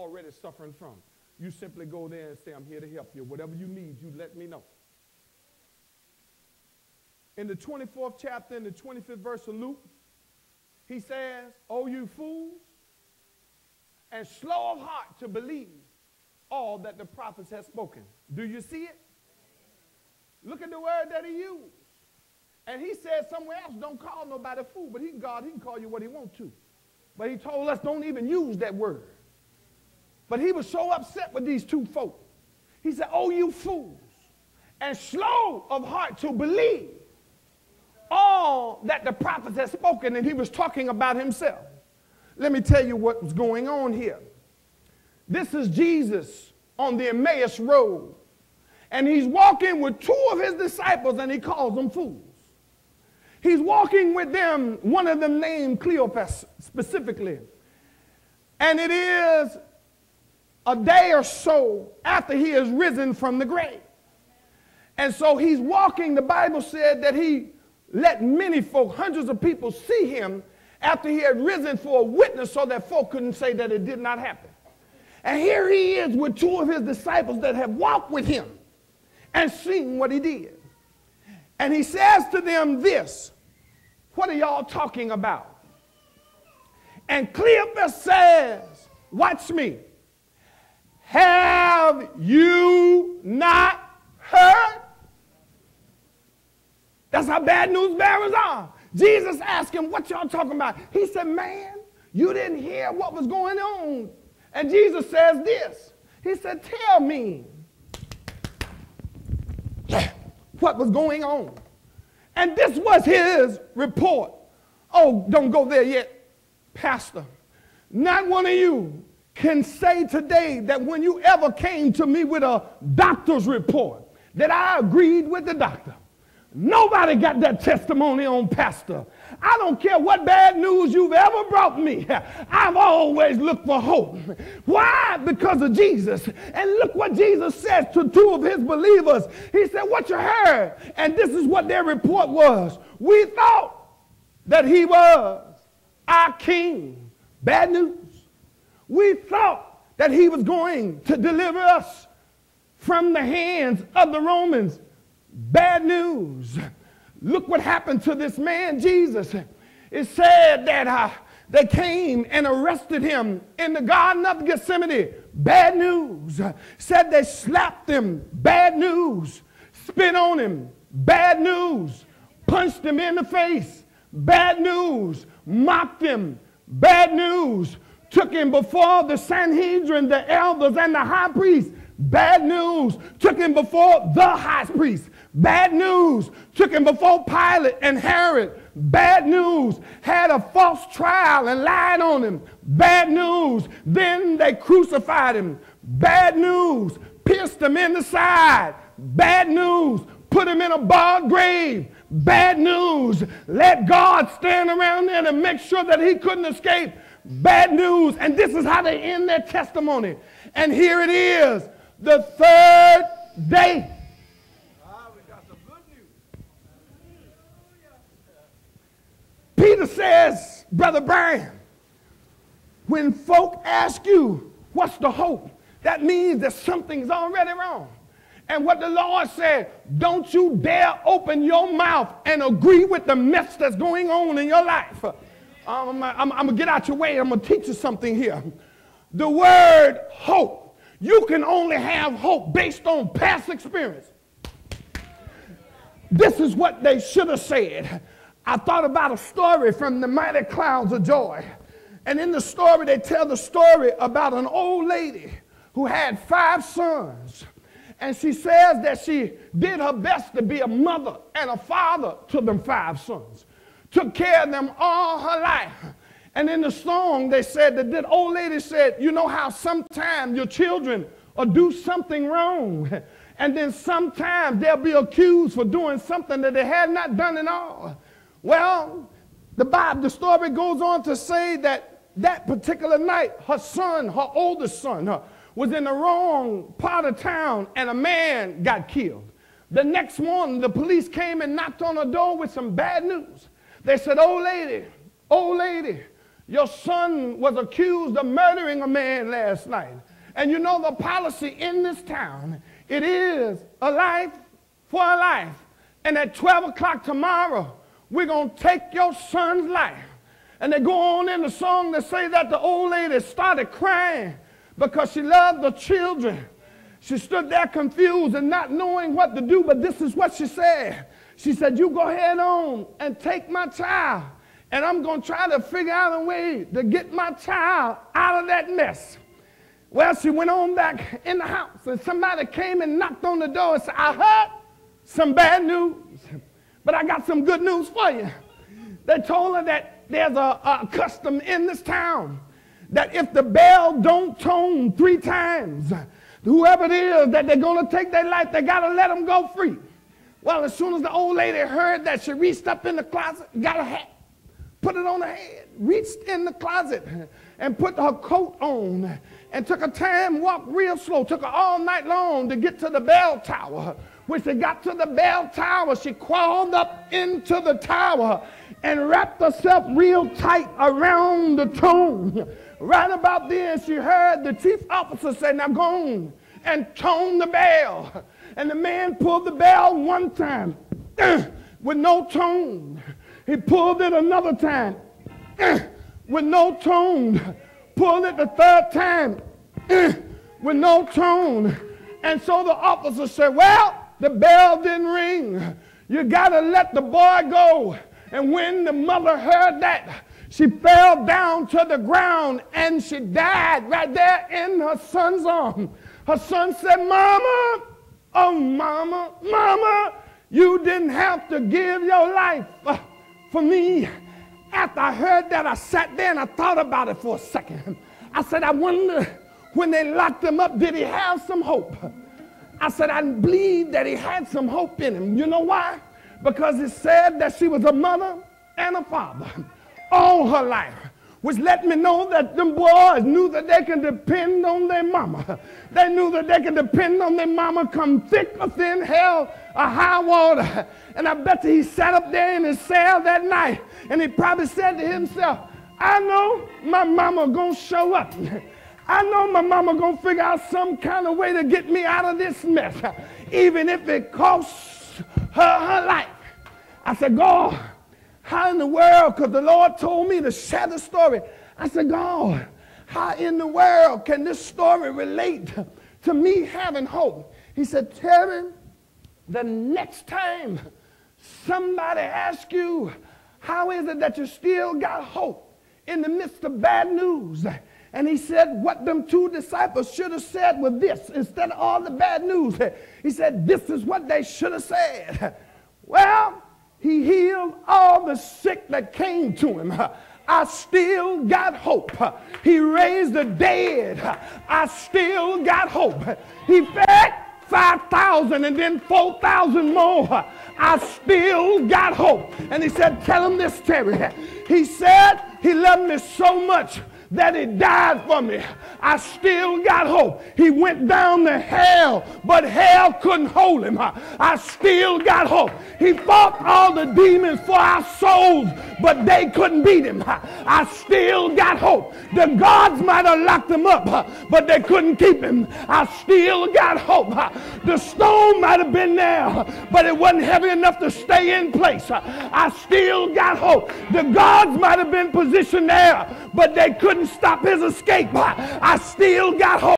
already suffering from. You simply go there and say, I'm here to help you. Whatever you need, you let me know. In the 24th chapter, in the 25th verse of Luke, he says, "O you fools, and slow of heart to believe all that the prophets have spoken." Do you see it? Look at the word that he used. And he said somewhere else, don't call nobody a fool, but God, he can call you what he wants to. But he told us don't even use that word. But he was so upset with these two folk. He said, "Oh, you fools, and slow of heart to believe all that the prophets have spoken." And he was talking about himself. Let me tell you what was going on here. This is Jesus on the Emmaus Road. And he's walking with two of his disciples, and he calls them fools. He's walking with them, one of them named Cleopas specifically. And it is a day or so after he is risen from the grave. And so he's walking. The Bible said that he let many folk, hundreds of people, see him after he had risen for a witness so that folk couldn't say that it did not happen. And here he is with two of his disciples that have walked with him and seen what he did. And he says to them this, "What are y'all talking about?" And Cleopas says, watch me, "Have you not heard?" That's how bad news bearers are. Jesus asked him, "What y'all talking about?" He said, "Man, you didn't hear what was going on." And Jesus says this. He said, "Tell me what was going on." And this was his report. Oh, don't go there yet, Pastor. Not one of you can say today that when you ever came to me with a doctor's report that I agreed with the doctor. Nobody got that testimony on Pastor. I don't care what bad news you've ever brought me. I've always looked for hope. Why? Because of Jesus. And look what Jesus says to two of his believers. He said, "What you heard?" And this is what their report was. "We thought that he was our king." Bad news. "We thought that he was going to deliver us from the hands of the Romans." Bad news. Look what happened to this man, Jesus. It said that they came and arrested him in the Garden of Gethsemane. Bad news. Said they slapped him. Bad news. Spit on him. Bad news. Punched him in the face. Bad news. Mocked him. Bad news. Took him before the Sanhedrin, the elders, and the high priest. Bad news. Took him before the high priest. Bad news. Took him before Pilate and Herod. Bad news. Had a false trial and lied on him. Bad news. Then they crucified him. Bad news. Pierced him in the side. Bad news. Put him in a barred grave. Bad news. Let God stand around there and make sure that he couldn't escape. Bad news. And this is how they end their testimony. And here it is, the third day. We got some good news. Peter says, Brother Brian, when folk ask you, what's the hope? That means that something's already wrong. And what the Lord said, don't you dare open your mouth and agree with the mess that's going on in your life. I'm going to get out your way. I'm going to teach you something here. The word hope. You can only have hope based on past experience. This is what they should have said. I thought about a story from the Mighty Clouds of Joy. And in the story, they tell the story about an old lady who had 5 sons. And she says that she did her best to be a mother and a father to them 5 sons. Took care of them all her life. And in the song, they said that that old lady said, you know how sometimes your children will do something wrong. And then sometimes they'll be accused for doing something that they had not done at all. Well, the story goes on to say that that particular night, her son, her oldest son, was in the wrong part of town and a man got killed. The next morning, the police came and knocked on her door with some bad news. They said, old lady, Your son was accused of murdering a man last night. And you know the policy in this town, it is a life for a life. And at 12 o'clock tomorrow, we're going to take your son's life. And they go on in the song that say that the old lady started crying because she loved the children. She stood there confused and not knowing what to do, but this is what she said. She said, you go ahead on and take my child, and I'm going to try to figure out a way to get my child out of that mess. Well, she went on back in the house, and somebody came and knocked on the door and said, I heard some bad news, but I got some good news for you. They told her that there's a custom in this town that if the bell don't tone 3 times, whoever it is that they're going to take their life, they got to let them go free. Well, as soon as the old lady heard that, she reached up in the closet, got a hat, put it on her head, reached in the closet and put her coat on and took her time, walked real slow, took her all night long to get to the bell tower. When she got to the bell tower, she crawled up into the tower and wrapped herself real tight around the tone. Right about then, she heard the chief officer say, now go on and tone the bell. And the man pulled the bell one time with no tone. He pulled it another time with no tone. Pulled it the 3rd time with no tone. And so the officer said, well, the bell didn't ring. You got to let the boy go. And when the mother heard that, she fell down to the ground and she died right there in her son's arms. Her son said, Mama, oh, Mama, Mama, you didn't have to give your life for me. After I heard that, I sat there and I thought about it for a second. I said, I wonder when they locked him up, did he have some hope? I said, I believe that he had some hope in him. You know why? Because it said that she was a mother and a father all her life, which let me know that them boys knew that they can depend on their mama. They knew that they can depend on their mama come thick or thin, hell or high water. And I bet you he sat up there in his cell that night and he probably said to himself, I know my mama gonna show up. I know my mama gonna figure out some kind of way to get me out of this mess, even if it costs her life. I said, God, how in the world, because the Lord told me to share the story. I said, God, how in the world can this story relate to me having hope? He said, Terry, the next time somebody asks you, how is it that you still got hope in the midst of bad news? And he said, what them 2 disciples should have said was this, instead of all the bad news. He said, this is what they should have said. Well, he healed all the sick that came to him. I still got hope. He raised the dead. I still got hope. He fed 5,000 and then 4,000 more. I still got hope. And he said, tell him this, Terry. He said he loved me so much that he died for me. I still got hope. He went down to hell, but hell couldn't hold him. I still got hope. He fought all the demons for our souls, but they couldn't beat him. I still got hope. The gods might have locked him up, but they couldn't keep him. I still got hope. The stone might have been there, but it wasn't heavy enough to stay in place. I still got hope. The gods might have been positioned there, but they couldn't stop his escape. I still got hope.